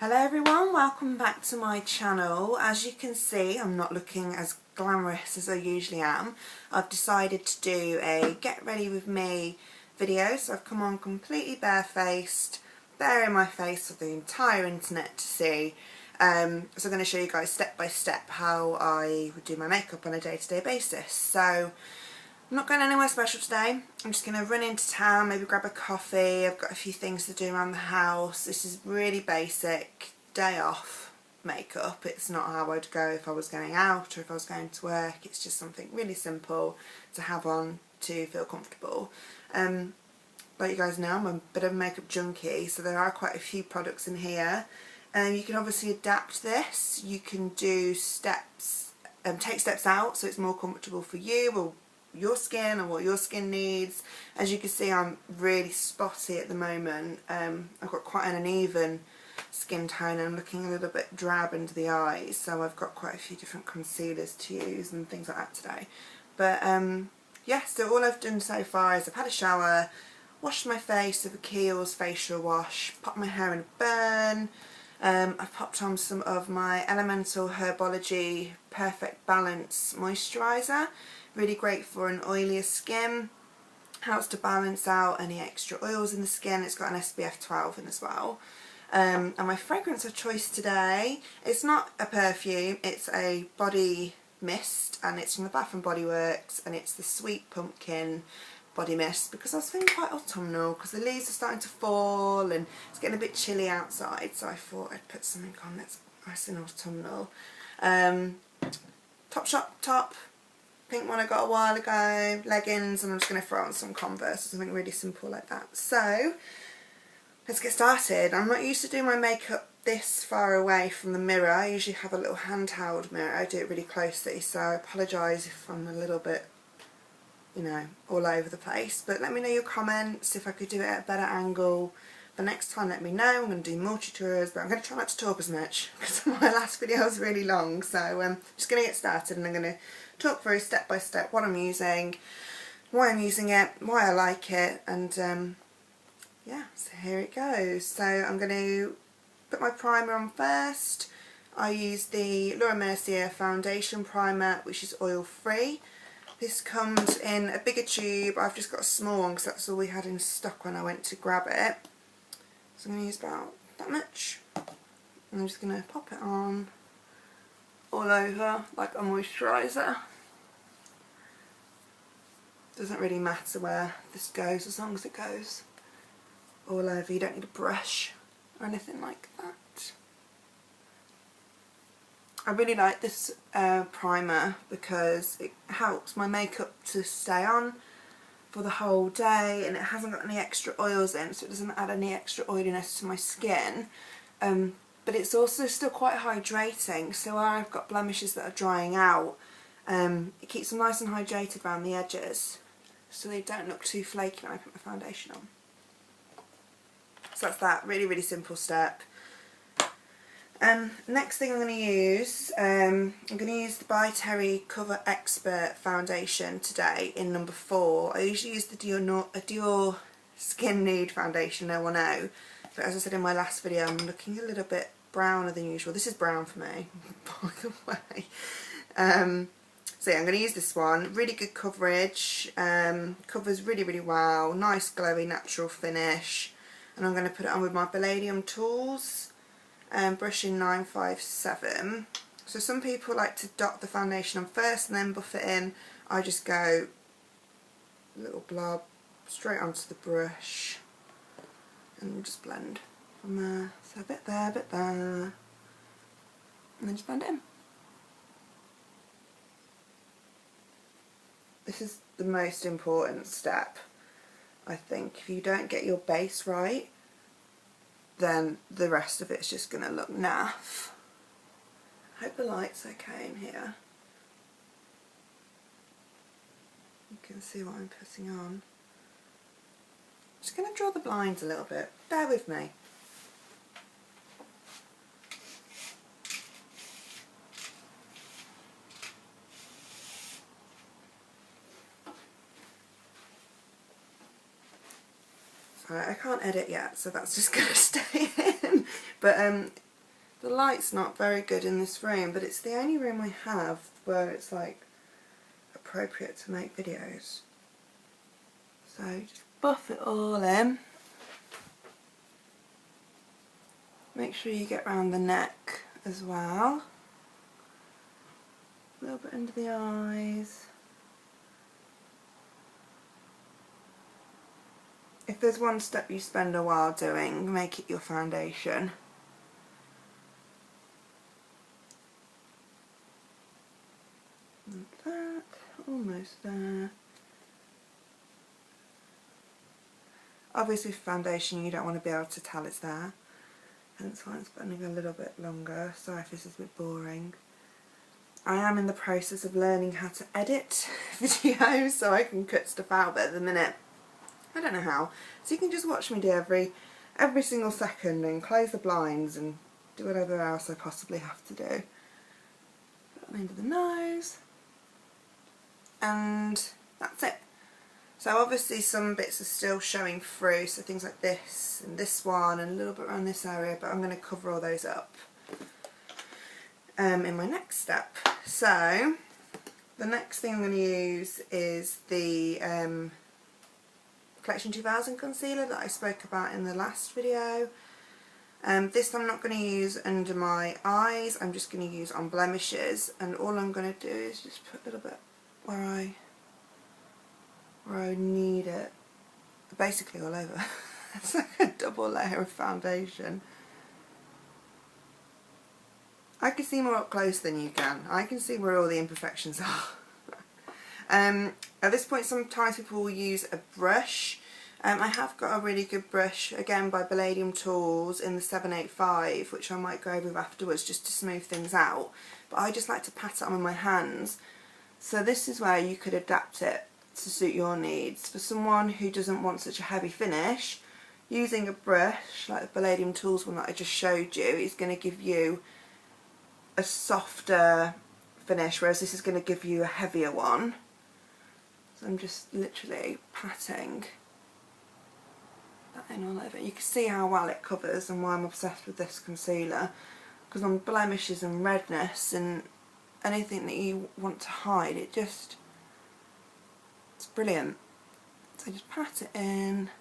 Hello everyone, welcome back to my channel. As you can see, I'm not looking as glamorous as I usually am. I've decided to do a get ready with me video, so I've come on completely barefaced, baring my face for the entire internet to see. So I'm going to show you guys step by step how I would do my makeup on a day-to-day basis. So I'm not going anywhere special today. I'm just going to run into town, maybe grab a coffee. I've got a few things to do around the house. This is really basic, day off makeup. It's not how I'd go if I was going out or if I was going to work. It's just something really simple to have on to feel comfortable. Like you guys know, I'm a bit of a makeup junkie, so there are quite a few products in here. You can obviously adapt this. You can do steps, take steps out so it's more comfortable for you or your skin and what your skin needs. As you can see, I'm really spotty at the moment. I've got quite an uneven skin tone and I'm looking a little bit drab under the eyes, so I've got quite a few different concealers to use and things like that today. But yeah, so all I've done so far is I've had a shower, washed my face with a Kiehl's facial wash, popped my hair in a burn. I've popped on some of my Elemental Herbology Perfect Balance Moisturiser. Really great for an oilier skin. Helps to balance out any extra oils in the skin. It's got an SPF 12 in as well. And my fragrance of choice today, it's not a perfume, it's a body mist, and it's from the Bath and Body Works, and it's the Sweet Pumpkin body mist, because I was feeling quite autumnal because the leaves are starting to fall and it's getting a bit chilly outside, so I thought I'd put something on that's nice and autumnal. Topshop top, pink one I got a while ago, leggings, and I'm just going to throw on some Converse or something really simple like that. So let's get started. I'm not used to doing my makeup this far away from the mirror. I usually have a little handheld mirror. I do it really closely, so I apologise if I'm a little bit, you know, all over the place. But let me know your comments if I could do it at a better angle. The next time, let me know. I'm going to do more tutorials, but I'm going to try not to talk as much because my last video was really long. So I'm just going to get started and I'm going to talk through step by step what I'm using, why I'm using it, why I like it, and yeah, so here it goes. So I'm going to put my primer on first. I use the Laura Mercier foundation primer, which is oil free. This comes in a bigger tube. I've just got a small one because that's all we had in stock when I went to grab it. So I'm going to use about that much. I'm just going to pop it on all over like a moisturiser. Doesn't really matter where this goes as long as it goes all over. You don't need a brush or anything like that. I really like this primer because it helps my makeup to stay on for the whole day, and it hasn't got any extra oils in, so it doesn't add any extra oiliness to my skin. But it's also still quite hydrating, so where I've got blemishes that are drying out, it keeps them nice and hydrated around the edges so they don't look too flaky when I put my foundation on. So that's that, really, really simple step. Next thing I'm going to use, I'm going to use the By Terry Cover Expert foundation today in number 4. I usually use the Dior Skin Nude foundation, no one know, but as I said in my last video, I'm looking a little bit browner than usual. This is brown for me, by the way. So yeah, I'm going to use this one. Really good coverage, covers really, really well, nice glowy natural finish, and I'm going to put it on with my Palladium Tools. Brush in 957. So some people like to dot the foundation on first and then buff it in. I just go a little blob straight onto the brush and just blend from there. So a bit there, a bit there, and then just blend it in. This is the most important step, I think. If you don't get your base right, then the rest of it's just going to look naff. I hope the light's okay in here. You can see what I'm putting on. Just going to draw the blinds a little bit. Bear with me. I can't edit yet, so that's just going to stay in. But The light's not very good in this room, but it's the only room I have where it's like appropriate to make videos. So just buff it all in. Make sure you get around the neck as well. A little bit under the eyes. If there's one step you spend a while doing, make it your foundation. Like that, almost there. Obviously for foundation you don't want to be able to tell it's there, hence why I'm spending a little bit longer. Sorry if this is a bit boring. I am in the process of learning how to edit videos so I can cut stuff out, but at the minute I don't know how. So you can just watch me do every single second and close the blinds and do whatever else I possibly have to do. Put them under the nose. And that's it. So obviously some bits are still showing through, so things like this and this one and a little bit around this area, but I'm going to cover all those up in my next step. So the next thing I'm going to use is the Collection 2000 concealer that I spoke about in the last video. This I'm not going to use under my eyes, I'm just going to use on blemishes, and all I'm going to do is just put a little bit where I need it, basically all over. It's like a double layer of foundation. I can see more up close than you can. I can see where all the imperfections are. At this point sometimes people will use a brush. I have got a really good brush, again by Palladium Tools, in the 785, which I might go over with afterwards just to smooth things out, but I just like to pat it on with my hands. So this is where you could adapt it to suit your needs. For someone who doesn't want such a heavy finish, using a brush like the Palladium Tools one that I just showed you is going to give you a softer finish, whereas this is going to give you a heavier one. So I'm just literally patting that in all over. You can see how well it covers and why I'm obsessed with this concealer, because on blemishes and redness and anything that you want to hide, it's brilliant. So just pat it in.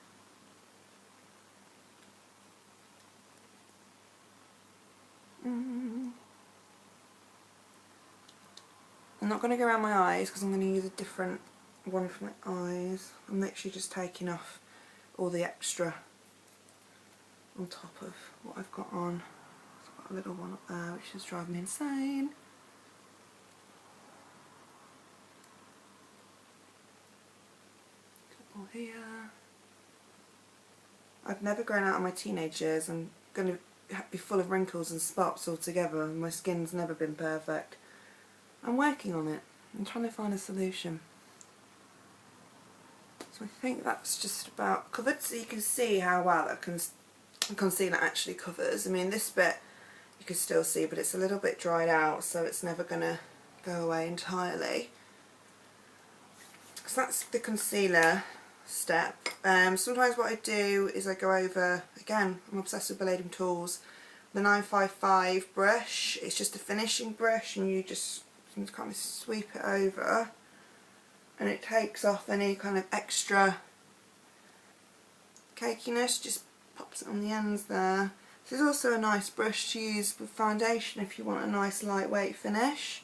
I'm not going to go around my eyes because I'm going to use a different one for my eyes. I'm literally just taking off all the extra on top of what I've got on. I've got a little one up there which is driving me insane. Couple here. I've never grown out of my teenage years. I'm going to be full of wrinkles and spots altogether, and my skin's never been perfect. I'm working on it. I'm trying to find a solution. So I think that's just about covered, so you can see how well that concealer actually covers. I mean, this bit you can still see, but it's a little bit dried out, so it's never going to go away entirely. So that's the concealer step. Sometimes what I do is I go over, again, I'm obsessed with Palladium Tools, the 955 brush. It's just a finishing brush, and you just kind of sweep it over, and it takes off any kind of extra cakiness, just pops it on the ends there. This is also a nice brush to use with foundation if you want a nice lightweight finish.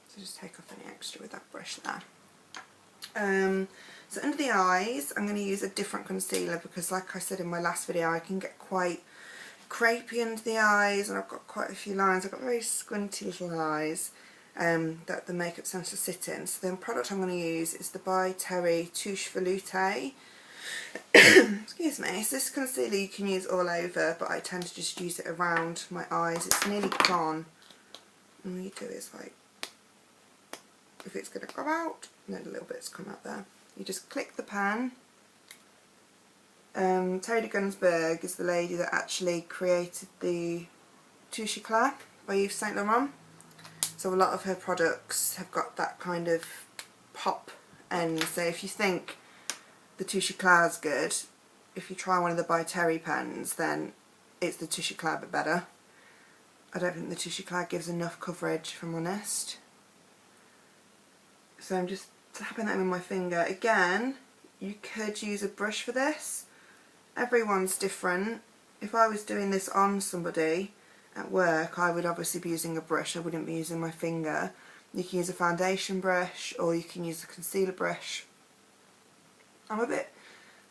So just take off any extra with that brush there. So under the eyes I'm going to use a different concealer because, like I said in my last video, I can get quite crepey under the eyes, and I've got quite a few lines. I've got very squinty little eyes that the makeup tends to sit in. So the product I'm going to use is the By Terry Touche Veloute. Excuse me. So this concealer you can use all over, but I tend to just use it around my eyes. It's nearly gone, and all you do is, like, if it's going to come out, and then a little bit's come out there, you just click the pan. Terry de Gunsberg is the lady that actually created the Touche Eclat by Yves Saint Laurent. So a lot of her products have got that kind of pop end. So if you think the Touche Eclat is good, if you try one of the By Terry pens, then it's the Tishy Cloud but better. I don't think the Tishy Cloud gives enough coverage, if I'm honest. So I'm just tapping that in with my finger. Again, you could use a brush for this. Everyone's different. If I was doing this on somebody at work, I would obviously be using a brush. I wouldn't be using my finger. You can use a foundation brush, or you can use a concealer brush. I'm a bit,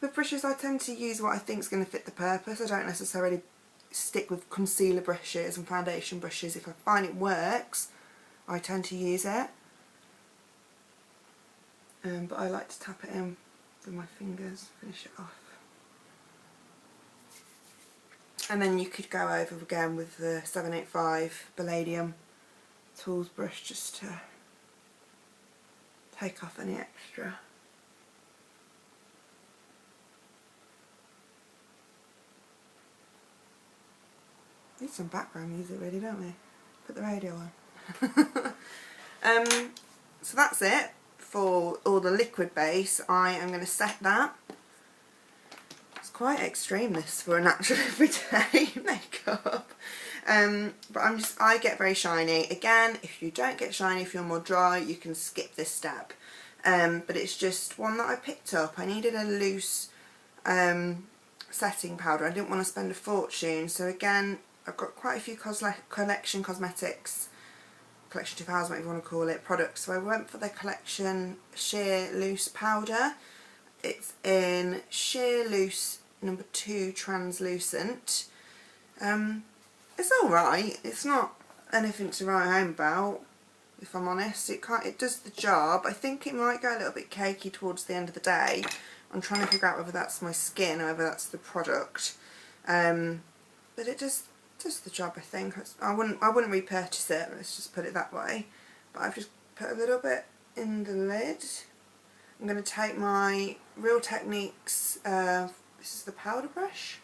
with brushes I tend to use what I think is going to fit the purpose. I don't necessarily stick with concealer brushes and foundation brushes. If I find it works, I tend to use it. But I like to tap it in with my fingers, finish it off. And then you could go over again with the 785 Palladium Tools brush just to take off any extra. Need some background music really, don't we? Put the radio on. So that's it for all the liquid base. I am going to set that. It's quite extreme this for a natural everyday makeup. But I get very shiny. Again, if you don't get shiny, if you're more dry, you can skip this step. But it's just one that I picked up. I needed a loose setting powder. I didn't want to spend a fortune. So again, I've got quite a few Collection Cosmetics, Collection 2000, whatever you want to call it, products. So I went for the Collection Sheer Loose Powder. It's in Sheer Loose number 2 Translucent. It's alright. It's not anything to write home about, if I'm honest. It does the job. I think it might go a little bit cakey towards the end of the day. I'm trying to figure out whether that's my skin or whether that's the product. But it does the job, I think. I wouldn't repurchase it, let's just put it that way. But I've just put a little bit in the lid. I'm going to take my Real Techniques, this is the powder brush,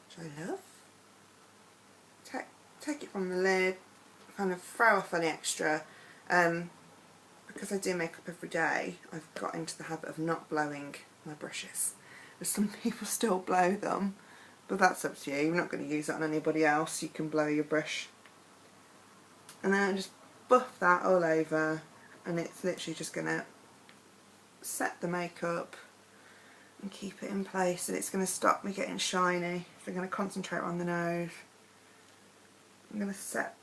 which I love. Take it from the lid, kind of throw off any extra. Because I do makeup every day, I've got into the habit of not blowing my brushes. But some people still blow them, but that's up to you. You're not going to use that on anybody else. You can blow your brush. And then I just buff that all over, and it's literally just going to set the makeup and keep it in place, and it's going to stop me getting shiny. So I'm going to concentrate on the nose. I'm going to set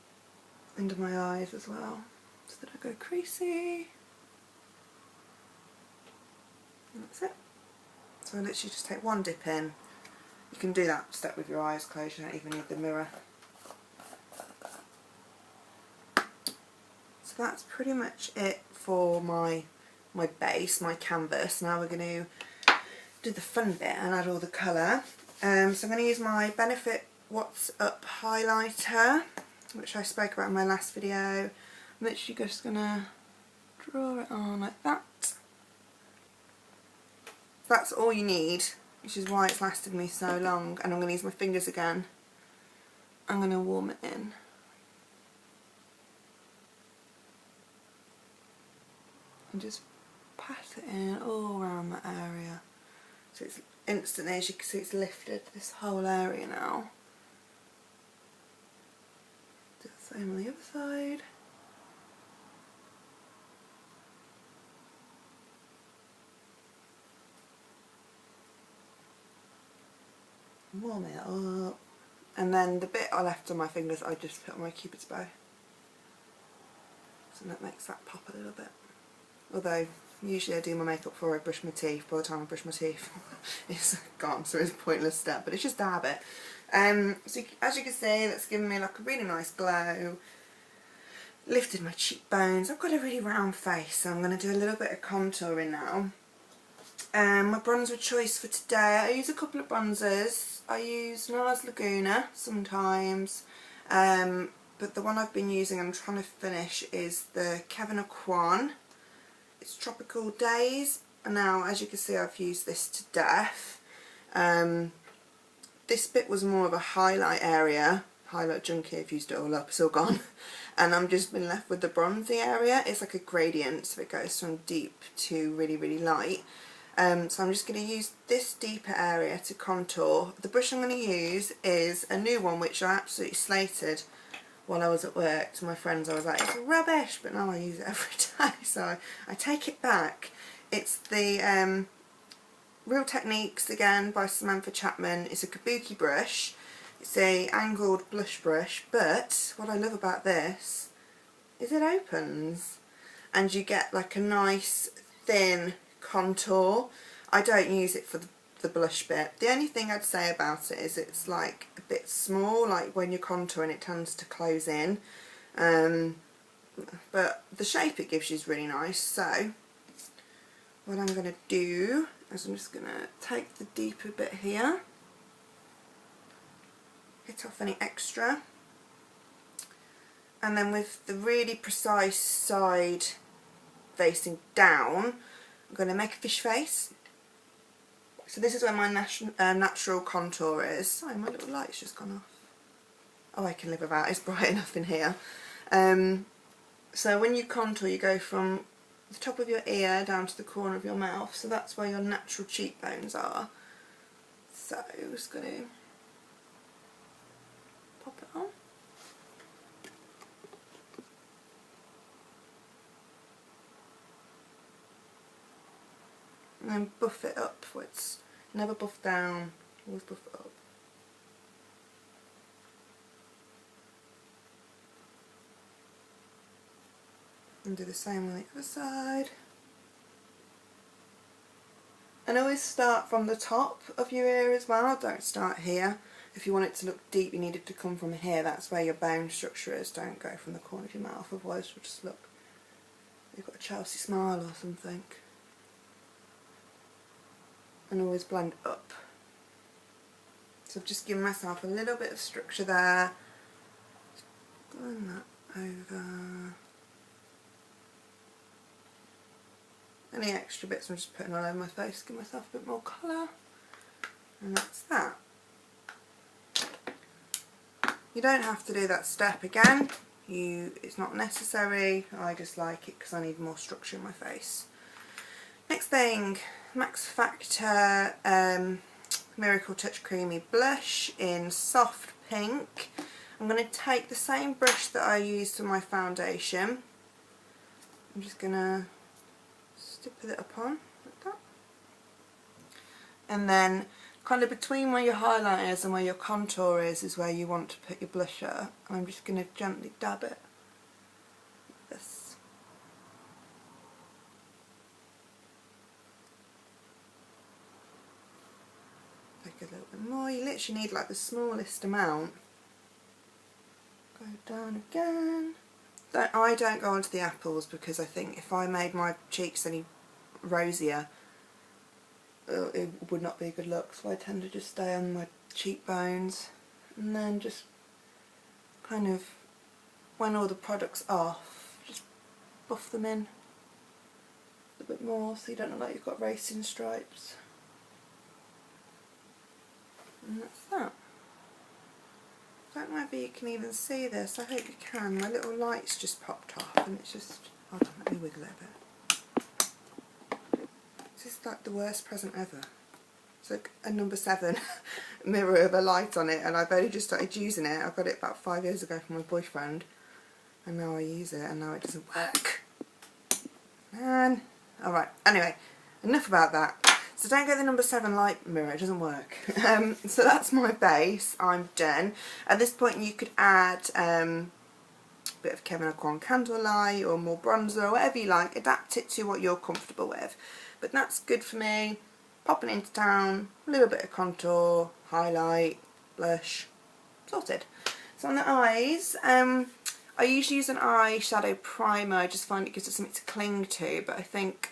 under my eyes as well, so that I go creasy. And that's it. So I literally just take one dip in. You can do that step with your eyes closed, you don't even need the mirror. So that's pretty much it for my base, my canvas. Now we're going to do the fun bit and add all the colour. So I'm going to use my Benefit What's Up highlighter, which I spoke about in my last video. I'm literally just going to draw it on like that. That's all you need, which is why it's lasted me so long. And I'm going to use my fingers again. I'm going to warm it in. And just pat it in all around that area. So it's instantly, as you can see, it's lifted this whole area now. Do the same on the other side. Warm it up. And then the bit I left on my fingers, I just put on my Cupid's bow. So that makes that pop a little bit. Although, usually I do my makeup before I brush my teeth. By the time I brush my teeth, it's gone, so it's a pointless step, but it's just a habit. So as you can see, that's given me like a really nice glow. Lifted my cheekbones. I've got a really round face, so I'm going to do a little bit of contouring now. My bronzer choice for today, I use a couple of bronzers. I use NARS Laguna sometimes, but the one I've been using, I'm trying to finish, is the Kevyn Aucoin. It's Tropical Days. And now, as you can see, I've used this to death. This bit was more of a highlight area. Highlight junkie, I've used it all up, it's all gone. And I'm just been left with the bronzy area. It's like a gradient, so it goes from deep to really, really light. So I'm just going to use this deeper area to contour. The brush I'm going to use is a new one which I absolutely slated while I was at work to my friends. I was like, it's rubbish, but now I use it every day, so I take it back. It's the Real Techniques, again, by Samantha Chapman. It's a kabuki brush. It's a angled blush brush, but what I love about this is it opens and you get like a nice thin contour. I don't use it for the blush bit. The only thing I'd say about it is it's like a bit small, like when you're contouring it tends to close in, but the shape it gives you is really nice. So what I'm going to do is I'm just going to take the deeper bit here, hit off any extra, and then with the really precise side facing down, I'm going to make a fish face. So this is where my natural contour is. Sorry, my little light's just gone off. Oh, I can live without, it's bright enough in here. So when you contour, you go from the top of your ear down to the corner of your mouth, so that's where your natural cheekbones are. So I'm just going to pop it on. And then buff it upwards. Never buff down, always buff it up. And do the same on the other side. And always start from the top of your ear as well, don't start here. If you want it to look deep, you need it to come from here. That's where your bone structure is. Don't go from the corner of your mouth, otherwise it'll just look, you've got a Chelsea smile or something. And always blend up. So I've just given myself a little bit of structure there. Blend that over. Any extra bits I'm just putting all over my face, give myself a bit more colour. And that's that. You don't have to do that step again. It's not necessary. I just like it because I need more structure in my face. Next thing, Max Factor Miracle Touch Creamy Blush in Soft Pink. I'm going to take the same brush that I used for my foundation. I'm just going to put it upon like that. And then kind of between where your highlight is and where your contour is where you want to put your blusher. And I'm just going to gently dab it like this. Take a little bit more. You literally need like the smallest amount. Go down again. I don't go onto the apples because I think if I made my cheeks any rosier, it would not be a good look, so I tend to just stay on my cheekbones and then just kind of, when all the product's off, just buff them in a bit more so you don't look like you've got racing stripes. And that's that. I don't know if you can even see this. I hope you can. My little light's just popped off and it's just... Hold on, let me wiggle it a bit. This is like the worst present ever. It's like a number 7 mirror with a light on it and I've only just started using it. I got it about 5 years ago from my boyfriend and now I use it and now it doesn't work. Man. Alright, anyway, enough about that. So don't get the number 7 light mirror, it doesn't work. So that's my base, I'm done. At this point you could add a bit of Kevyn Aucoin Candlelight or more bronzer or whatever you like, adapt it to what you're comfortable with. But that's good for me. Popping into town, a little bit of contour, highlight, blush, sorted. So on the eyes, I usually use an eyeshadow primer, I just find it gives it something to cling to, but I think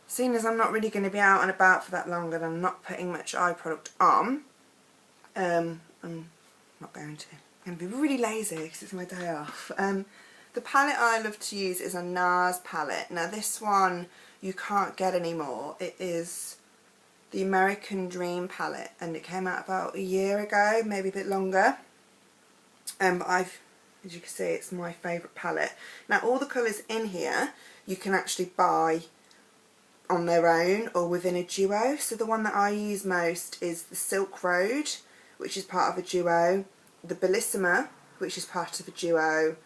seeing as I'm not really going to be out and about for that long and I'm not putting much eye product on, I'm not going to. I'm going to be really lazy because it's my day off. The palette I love to use is a NARS palette. Now this one you can't get anymore. It is the American Dream palette and it came out about a year ago, maybe a bit longer. But as you can see, it's my favourite palette. Now all the colours in here you can actually buy on their own or within a duo. So the one that I use most is the Silk Road, which is part of a duo, the Bellissima, which is part of a duo,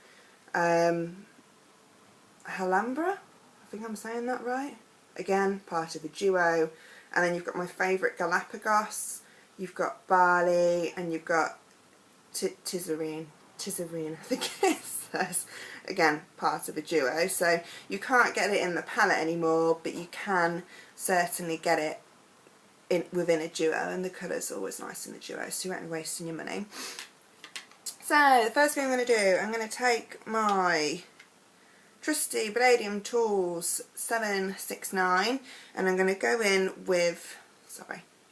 Alhambra, I think I'm saying that right, again part of a duo, and then you've got my favourite Galapagos, you've got Barley, and you've got Tizarine, I think it is, again part of a duo. So you can't get it in the palette anymore, but you can certainly get it within a duo, and the colour's always nice in the duo, so you won't be wasting your money. So the first thing I'm going to do, I'm going to take my trusty Palladium Tools 769 and I'm going to go in with,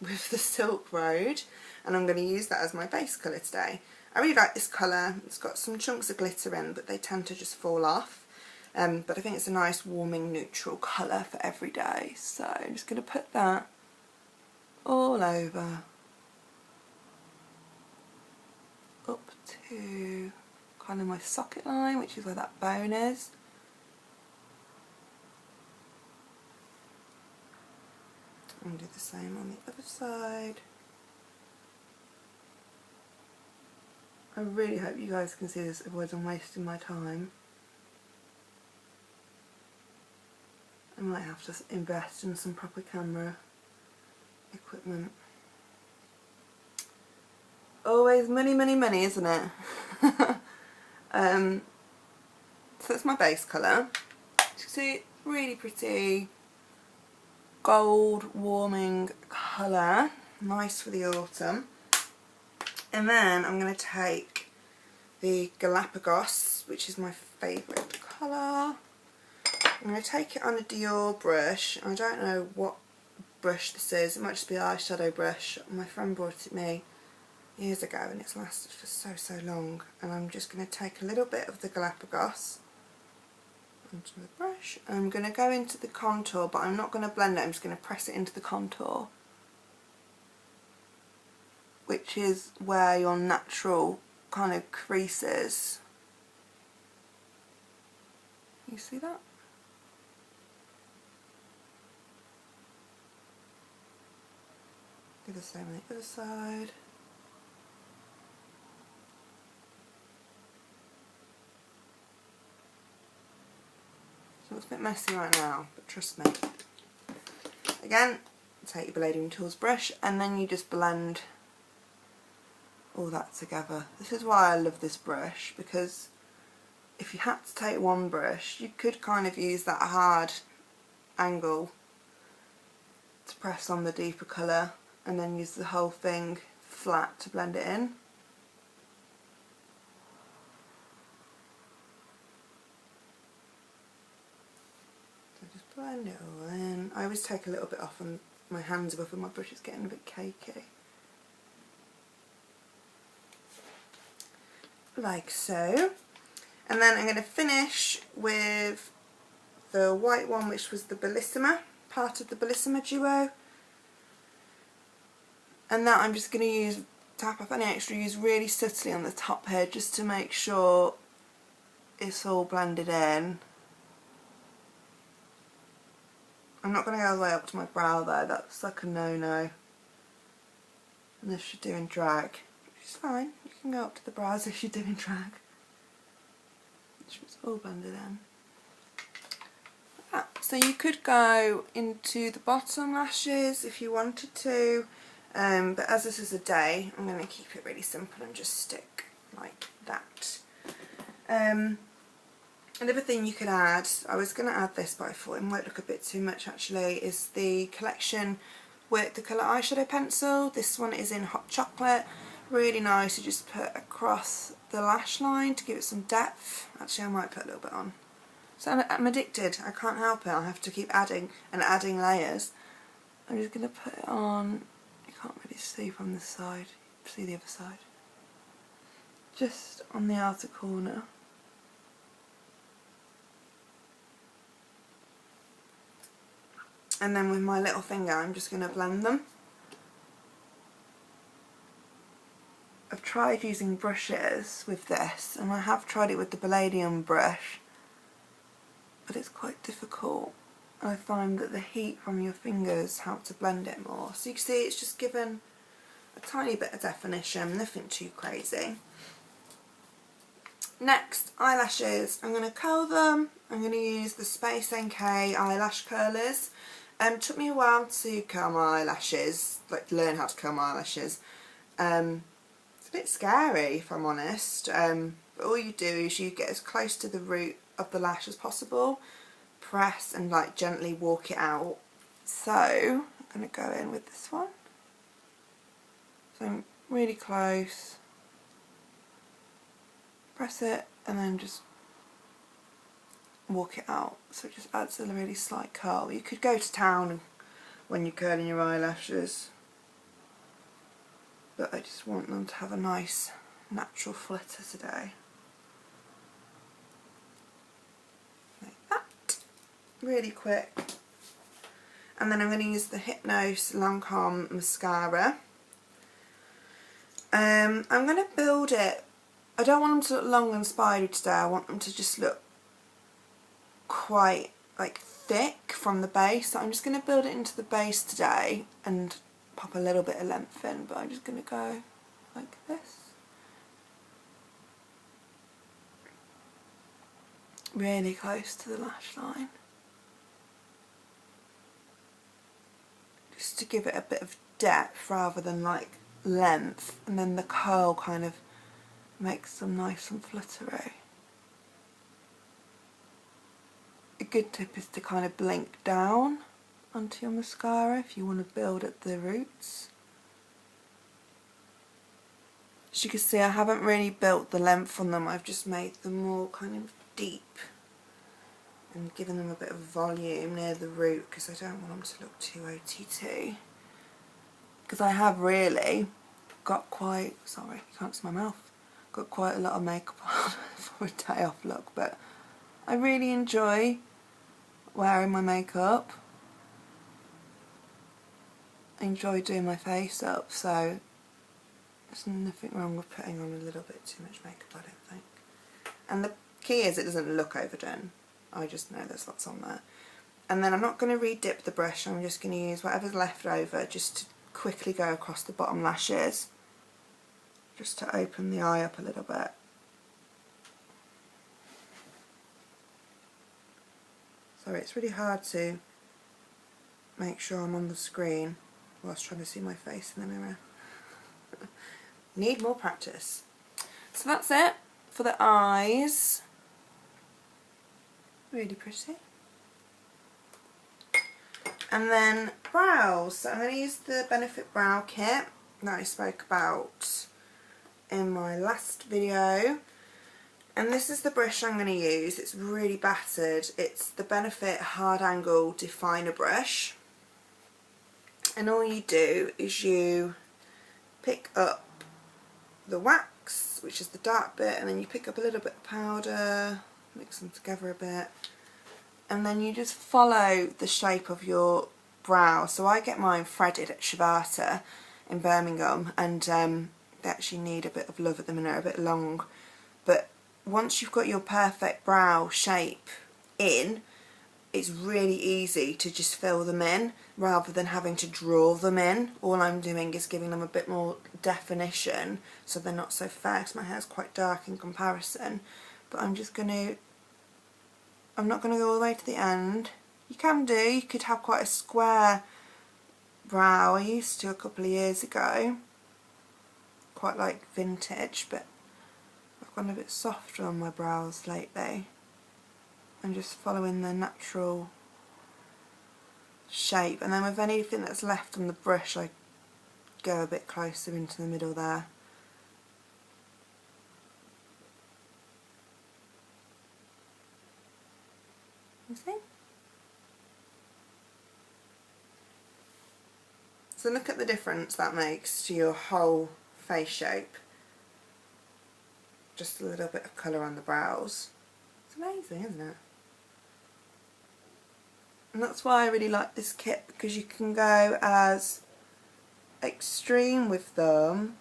with the Silk Road, and I'm going to use that as my base colour today. I really like this colour. It's got some chunks of glitter in, but they tend to just fall off. But I think it's a nice warming neutral colour for every day. So I'm just going to put that all over, up to kind of my socket line, which is where that bone is. And do the same on the other side. I really hope you guys can see this, otherwise I'm wasting my time. I might have to invest in some proper camera equipment. Always money, money, money, isn't it? So that's my base colour. You can see, really pretty gold warming colour, nice for the autumn. And then I'm going to take the Galapagos, which is my favourite colour. I'm going to take it on a Dior brush. I don't know what brush this is, it might just be an eyeshadow brush. My friend brought it me years ago and it's lasted for so long. And I'm just going to take a little bit of the Galapagos onto the brush. I'm going to go into the contour, but I'm not going to blend it, I'm just going to press it into the contour, which is where your natural kind of creases. You see that? Do the same on the other side. So it's a bit messy right now, but trust me. Again, take your Palladium Tools brush and then you just blend all that together. This is why I love this brush, because if you had to take one brush, you could kind of use that hard angle to press on the deeper colour and then use the whole thing flat to blend it in. Blend it all in. I always take a little bit off on my hands above and my brush is getting a bit cakey. Like so. And then I'm going to finish with the white one, which was the Bellissima, part of the Bellissima duo. And that I'm just going to use, tap off any extra, use really subtly on the top here just to make sure it's all blended in. I'm not going to go all the way up to my brow though, that's like a no-no. Unless you're doing drag, which is fine, you can go up to the brows if you're doing drag. Which was all blended in. So you could go into the bottom lashes if you wanted to, but as this is a day, I'm going to keep it really simple and just stick like that. Another thing you could add, I was going to add this but I thought it might look a bit too much actually, is the Collection Work the Colour eyeshadow pencil. This one is in Hot Chocolate. Really nice to just put across the lash line to give it some depth. Actually I might put a little bit on. So I'm addicted, I can't help it, I have to keep adding and adding layers. I'm just going to put it on, you can't really see from this side, see the other side. Just on the outer corner. And then with my little finger I'm just going to blend them. I've tried using brushes with this, and I have tried it with the Palladium brush, but it's quite difficult I find that the heat from your fingers help to blend it more. So you can see it's just given a tiny bit of definition, nothing too crazy. Next, eyelashes. I'm going to curl them. I'm going to use the Space NK eyelash curlers. It took me a while to curl my eyelashes, like learn how to curl my eyelashes. It's a bit scary if I'm honest, but all you do is you get as close to the root of the lash as possible, press and like gently walk it out. So I'm going to go in with this one. So I'm really close, press it and then just walk it out, so it just adds a really slight curl. You could go to town when you're curling your eyelashes, but I just want them to have a nice natural flutter today. Like that. Really quick. And then I'm going to use the Hypnose Lancome mascara. I'm going to build it. I don't want them to look long and spidery today, I want them to just look quite like thick from the base. So I'm just going to build it into the base today and pop a little bit of length in, but I'm just going to go like this. Really close to the lash line. Just to give it a bit of depth rather than like length, and then the curl kind of makes them nice and fluttery. A good tip is to kind of blink down onto your mascara if you want to build at the roots. As you can see, I haven't really built the length on them, I've just made them more kind of deep and given them a bit of volume near the root because I don't want them to look too OTT. Because I have really got quite, sorry, you can't see my mouth, got quite a lot of makeup on for a day off look, but I really enjoy wearing my makeup. I enjoy doing my face up, so there's nothing wrong with putting on a little bit too much makeup, I don't think. And the key is it doesn't look overdone. I just know there's lots on there. And then I'm not going to re-dip the brush, I'm just going to use whatever's left over just to quickly go across the bottom lashes, just to open the eye up a little bit. Sorry, it's really hard to make sure I'm on the screen whilst trying to see my face in the mirror. Need more practice. So that's it for the eyes. Really pretty. And then brows. So I'm going to use the Benefit Brow Kit that I spoke about in my last video. And this is the brush I'm going to use. It's really battered. It's the Benefit Hard Angle Definer Brush. And all you do is you pick up the wax, which is the dark bit, and then you pick up a little bit of powder, mix them together a bit, and then you just follow the shape of your brow. So I get mine threaded at Shibata in Birmingham, and they actually need a bit of love at the minute, a bit long, but once you've got your perfect brow shape in, it's really easy to just fill them in rather than having to draw them in. All I'm doing is giving them a bit more definition so they're not so fair, because my hair's quite dark in comparison. But I'm not going to go all the way to the end. You can do, you could have quite a square brow. I used to a couple of years ago, quite like vintage, but I've gone a bit softer on my brows lately. I'm just following the natural shape, and then with anything that's left on the brush I go a bit closer into the middle there. You see? So look at the difference that makes to your whole face shape. Just a little bit of colour on the brows. It's amazing, isn't it? And that's why I really like this kit, because you can go as extreme with them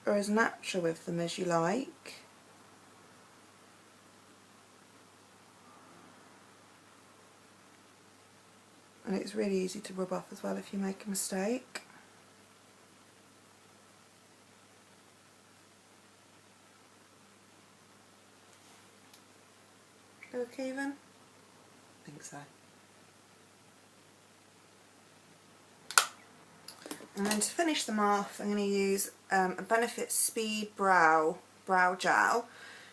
or as natural with them as you like. and it's really easy to rub off as well if you make a mistake. Look even? I think so. And then to finish them off, I'm going to use a Benefit Speed Brow Gel.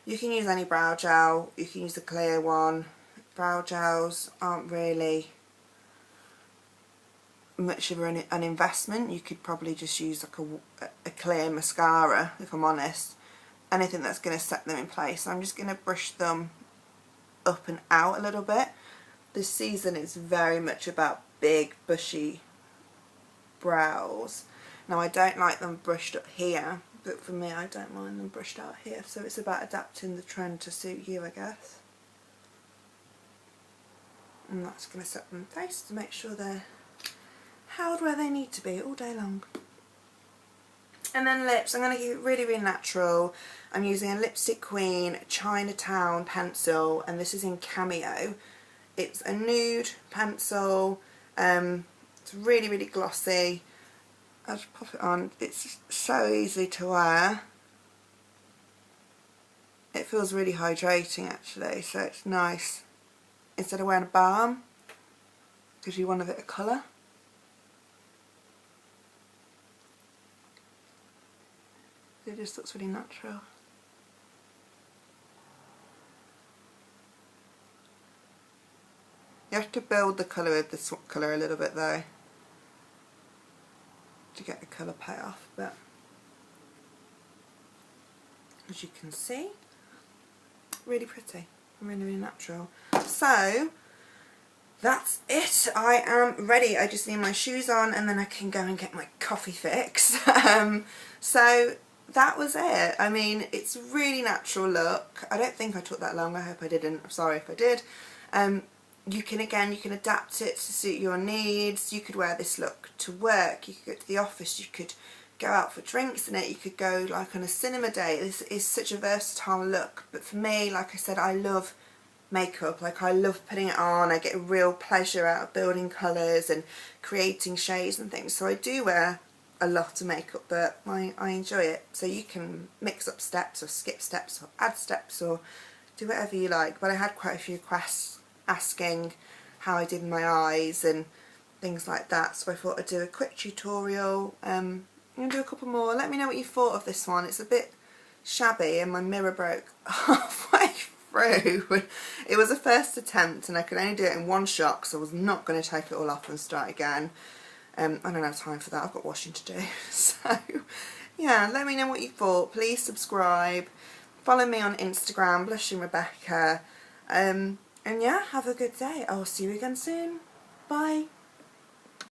You can use any brow gel, you can use the clear one. Brow gels aren't really much of an investment. You could probably just use like a clear mascara, if I'm honest. Anything that's going to set them in place. So I'm just going to brush them up and out a little bit. This season is very much about big, bushy brows. Now I don't like them brushed up here, but for me I don't mind them brushed out here, so it's about adapting the trend to suit you, I guess. And that's going to set them in place to make sure they're held where they need to be all day long. And then lips, I'm going to keep it really, really natural. I'm using a Lipstick Queen Chinatown pencil, and this is in Cameo. It's a nude pencil. It's really, really glossy. I'll just pop it on. It's so easy to wear. It feels really hydrating actually, so it's nice. Instead of wearing a balm, gives you one of it a colour. It just looks really natural. You have to build the colour of this colour a little bit though, to get the colour payoff, but as you can see, really pretty, really, really natural. So that's it. I am ready. I just need my shoes on and then I can go and get my coffee fix. So that was it. I mean, it's a really natural look. I don't think I took that long. I hope I didn't. I'm sorry if I did. You can adapt it to suit your needs. You could wear this look to work, you could go to the office, you could go out for drinks in it, you could go like on a cinema date. This is such a versatile look, but for me, like I said, I love makeup. Like, I love putting it on. I get a real pleasure out of building colours and creating shades and things, so I do wear a lot of makeup, but I enjoy it. So you can mix up steps or skip steps or add steps or do whatever you like, but I had quite a few requests asking how I did my eyes and things like that, so I thought I'd do a quick tutorial. I'm going to do a couple more. Let me know what you thought of this one. It's a bit shabby and my mirror broke halfway through. It was a first attempt and I could only do it in one shot because I was not going to take it all off and start again. I don't have time for that, I've got washing to do. So yeah, let me know what you thought. Please subscribe, follow me on Instagram, Blushing Rebecca. And yeah, have a good day. I'll see you again soon. Bye.